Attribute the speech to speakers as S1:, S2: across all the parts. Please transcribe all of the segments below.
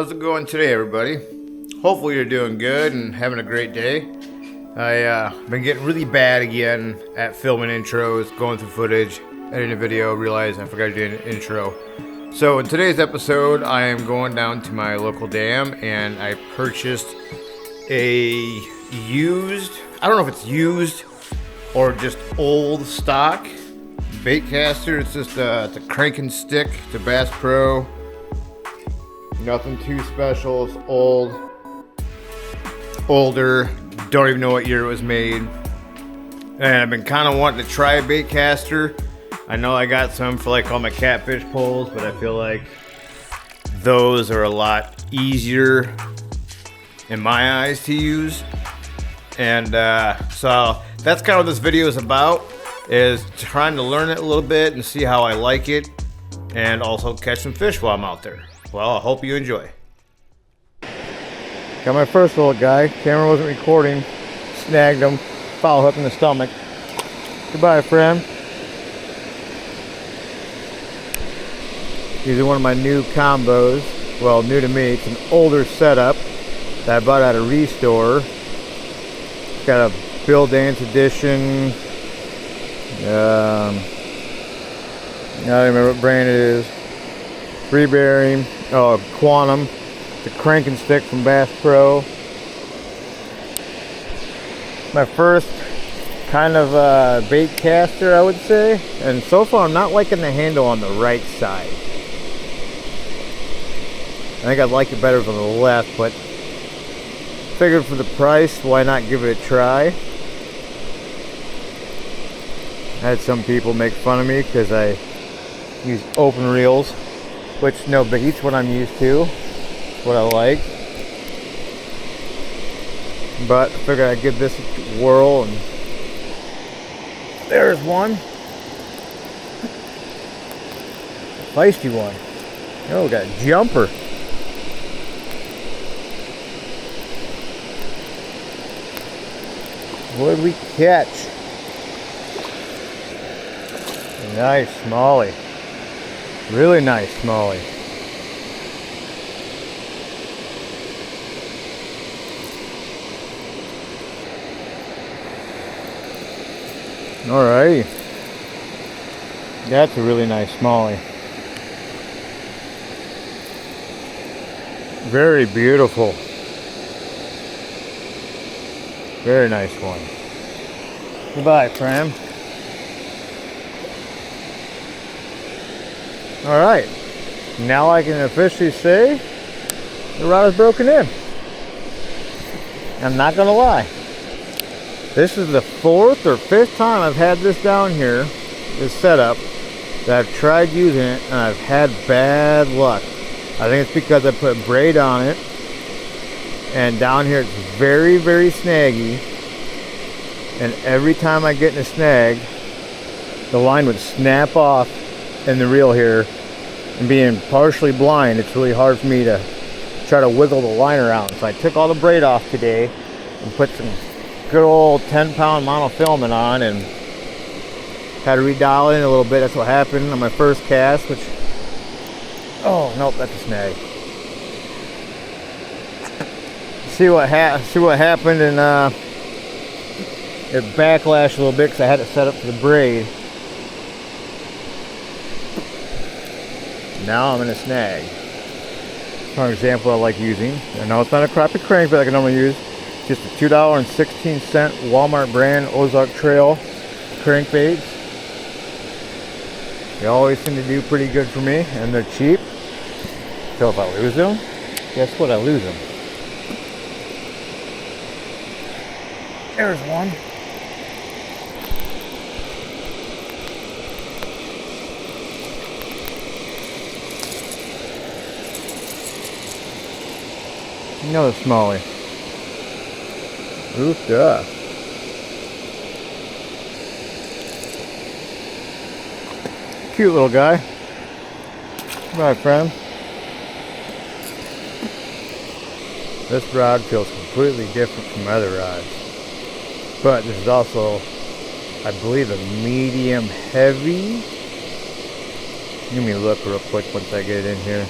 S1: How's it going today, everybody? Hopefully you're doing good and having a great day. I've been getting really bad again at filming intros, going through footage, editing a video, realizing I forgot to do an intro. So in today's episode, I am going down to my local dam and I purchased a used, I don't know if it's used or just old stock bait caster. It's just it's a crank and stick. It's a Bass Pro. Nothing too special. It's older. Don't even know what year it was made. And I've been kind of wanting to try a bait caster. I know I got some for like all my catfish poles, but I feel like those are a lot easier in my eyes to use. And so that's kind of what this video is about, is trying to learn it a little bit and see how I like it, and also catch some fish while I'm out there. Well, I hope you enjoy. Got my first little guy. Camera wasn't recording. Snagged him. Foul hook in the stomach. Goodbye, friend. These are one of my new combos. Well, new to me. It's an older setup that I bought at a restore. It's got a Bill Dance edition. I don't remember what brand it is. Freeberry. Oh, Quantum. It's a crank and stick from Bass Pro. My first kind of bait caster, I would say. And so far, I'm not liking the handle on the right side. I think I'd like it better from the left, but figured for the price, why not give it a try? I had some people make fun of me because I use open reels, which no bait's what I'm used to. It's what I like. But I figured I'd give this a whirl, and there's one. Feisty one. Oh, we got a jumper. What did we catch? Nice smallie. Really nice smallie. Alrighty. That's a really nice smallie. Very beautiful. Very nice one. Goodbye, friend. Alright. Now I can officially say the rod is broken in. I'm not gonna lie. This is the 4th or 5th time I've had this down here, this setup, that I've tried using it and I've had bad luck. I think it's because I put braid on it, and down here it's very, very snaggy, and every time I get in a snag, the line would snap off in the reel here, and being partially blind, it's really hard for me to try to wiggle the line around. So I took all the braid off today and put some good old 10-pound monofilament on and had to redial in a little bit. That's what happened on my first cast, which, oh nope, that's a snag. See what happened, and it backlashed a little bit because I had it set up for the braid. Now I'm in a snag. For example, I like using. I know it's not a crappie crank, but I can normally use just a $2.16 Walmart brand Ozark Trail crankbaits. They always seem to do pretty good for me, and they're cheap. So if I lose them, guess what? I lose them. There's one. Another smallie. Oofed up. Cute little guy. Bye, friend. This rod feels completely different from other rods. But this is also, I believe, a medium heavy. Let me look real quick once I get it in here.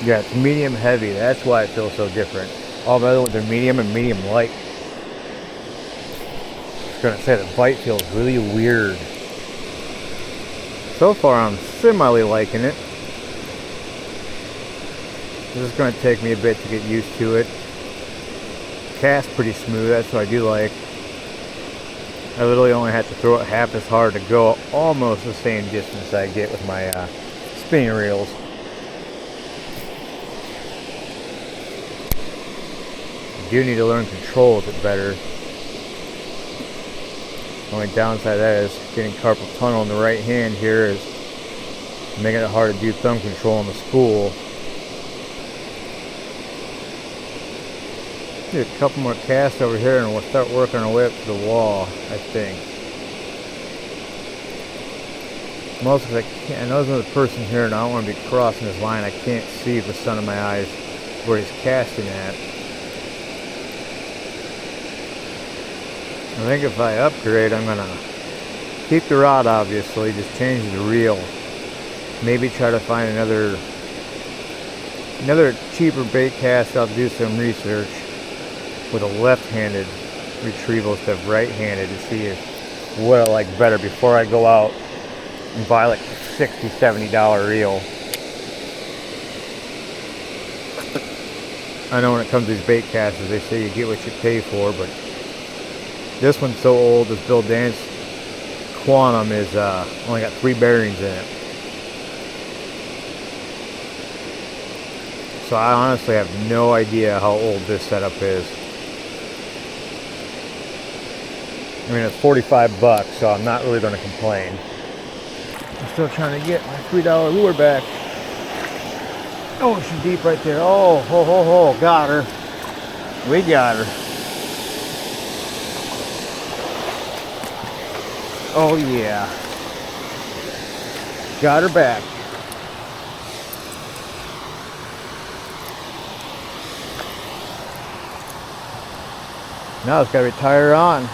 S1: Yeah, it's medium heavy. That's why it feels so different. All the other ones are medium and medium light. I was gonna say the bite feels really weird. So far, I'm semi liking it. This is gonna take me a bit to get used to it. Cast pretty smooth. That's what I do like. I literally only have to throw it half as hard to go almost the same distance I get with my spinning reels. I do need to learn controls it better. The only downside of that is getting carpal tunnel in the right hand here is making it hard to do thumb control on the spool. Do a couple more casts over here and we'll start working our way up to the wall, I think. Mostly because I know there's another person here and I don't want to be crossing his line. I can't see with the sun in my eyes where he's casting at. I think if I upgrade, I'm going to keep the rod, obviously, just change the reel. Maybe try to find another cheaper bait cast. I'll do some research with a left-handed retrieval instead of right-handed to see what I like better before I go out and buy like a $60, $70 reel. I know when it comes to these bait casters, they say you get what you pay for, but this one's so old. This Bill Dance Quantum is only got 3 bearings in it. So I honestly have no idea how old this setup is. I mean, it's $45, so I'm not really going to complain. I'm still trying to get my $3 lure back. Oh, she's deep right there. Oh, ho, ho, ho, got her. We got her. Oh, yeah. Got her back. Now it's got to retire her on.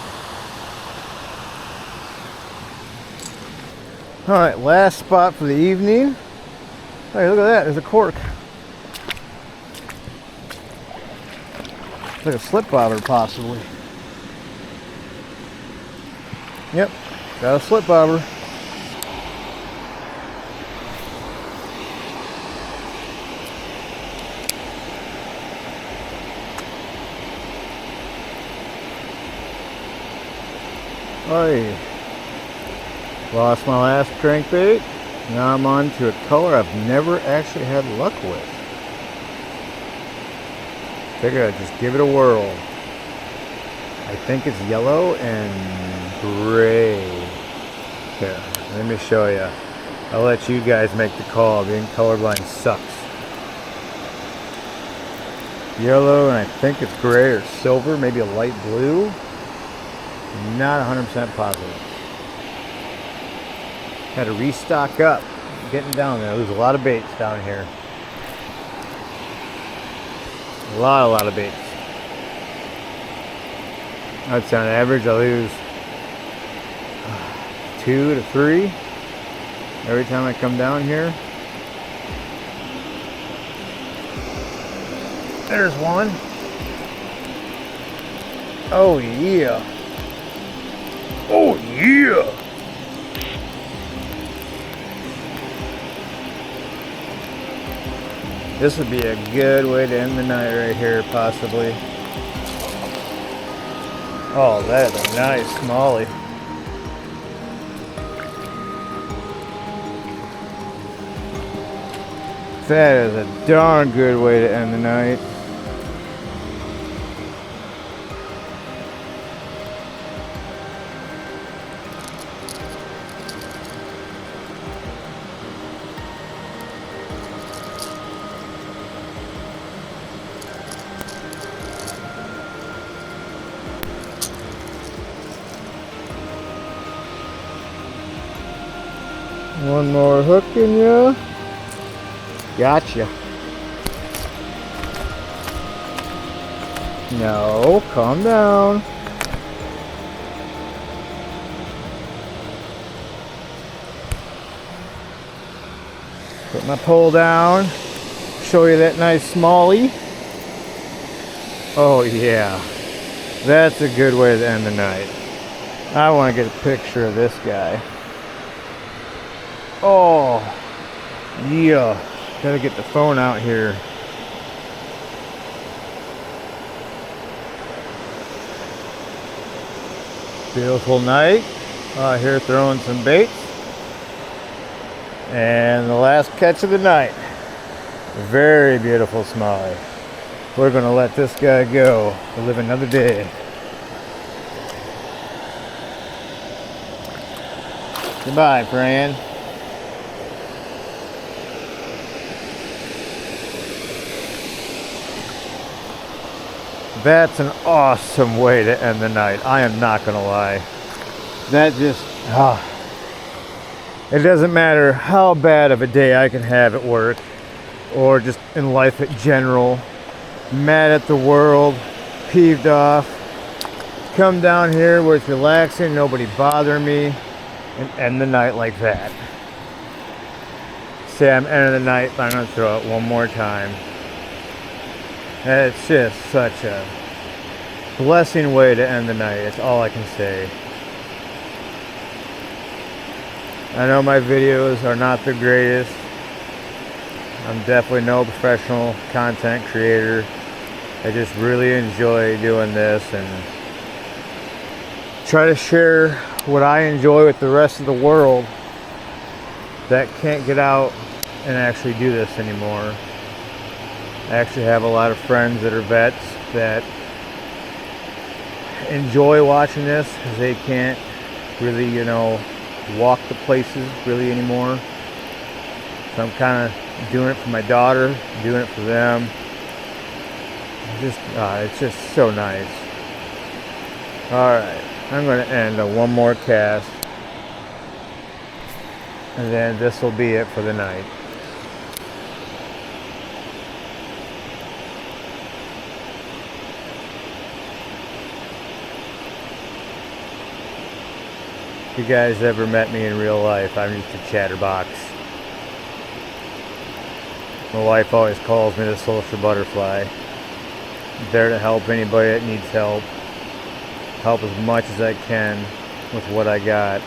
S1: Alright, last spot for the evening. Hey, look at that, there's a cork. It's like a slip bobber, possibly. Yep, got a slip bobber. Hey. Lost my last crankbait. Now I'm on to a color I've never actually had luck with. Figure I'd just give it a whirl. I think it's yellow and gray. Here, let me show you. I'll let you guys make the call. Being colorblind sucks. Yellow and I think it's gray or silver, maybe a light blue. Not 100% positive. Had to restock up. Getting down there. There's a lot of baits down here. A lot of baits. I'd say on average I lose 2 to 3 every time I come down here. There's one. Oh yeah. Oh yeah. This would be a good way to end the night right here, possibly. Oh, that is a nice smallie. That is a darn good way to end the night. One more hook in ya. Gotcha. No, calm down. Put my pole down. show you that nice smallie. Oh yeah, that's a good way to end the night. I want to get a picture of this guy. Oh yeah, gotta get the phone out here. Beautiful night out here throwing some baits. And the last catch of the night. Very beautiful smallie. We're gonna let this guy go to live another day. Goodbye, Fran. That's an awesome way to end the night. I am not gonna lie. That just, it doesn't matter how bad of a day I can have at work or just in life in general. Mad at the world, peeved off. Come down here where it's relaxing, nobody bother me, and end the night like that. Say I'm ending the night, but I'm gonna throw it one more time. It's just such a blessing way to end the night. It's all I can say. I know my videos are not the greatest. I'm definitely no professional content creator. I just really enjoy doing this and try to share what I enjoy with the rest of the world that can't get out and actually do this anymore. I actually have a lot of friends that are vets that enjoy watching this because they can't really, walk the places really anymore. So I'm kind of doing it for my daughter, doing it for them. It's just so nice. Alright, I'm going to end on one more cast. And then this will be it for the night. If you guys ever met me in real life, I'm just a chatterbox. My wife always calls me the social butterfly. I'm there to help anybody that needs help. Help as much as I can with what I got.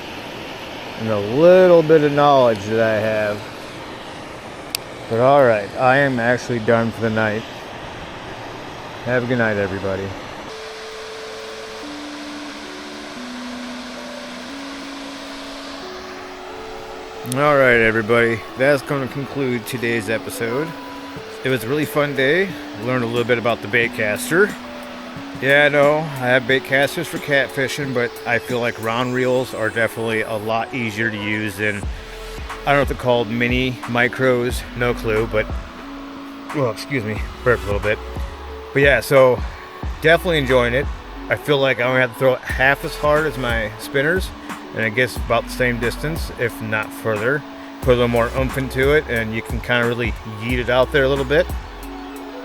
S1: And a little bit of knowledge that I have. But alright, I am actually done for the night. Have a good night, everybody. Alright everybody, that's going to conclude today's episode. It was a really fun day. Learned a little bit about the baitcaster. Yeah, I know, I have baitcasters for catfishing, but I feel like round reels are definitely a lot easier to use than, I don't know what they're called, mini, micros, no clue, but, well, excuse me, burped a little bit. But yeah, so, definitely enjoying it. I feel like I only have to throw it half as hard as my spinners, and it gets about the same distance, if not further. Put a little more oomph into it, and you can kind of really yeet it out there a little bit.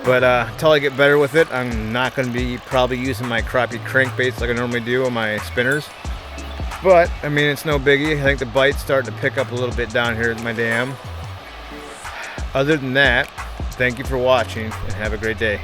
S1: But until I get better with it, I'm not going to be probably using my crappie crankbaits like I normally do on my spinners. But, I mean, it's no biggie. I think the bite's starting to pick up a little bit down here at my dam. Other than that, thank you for watching, and have a great day.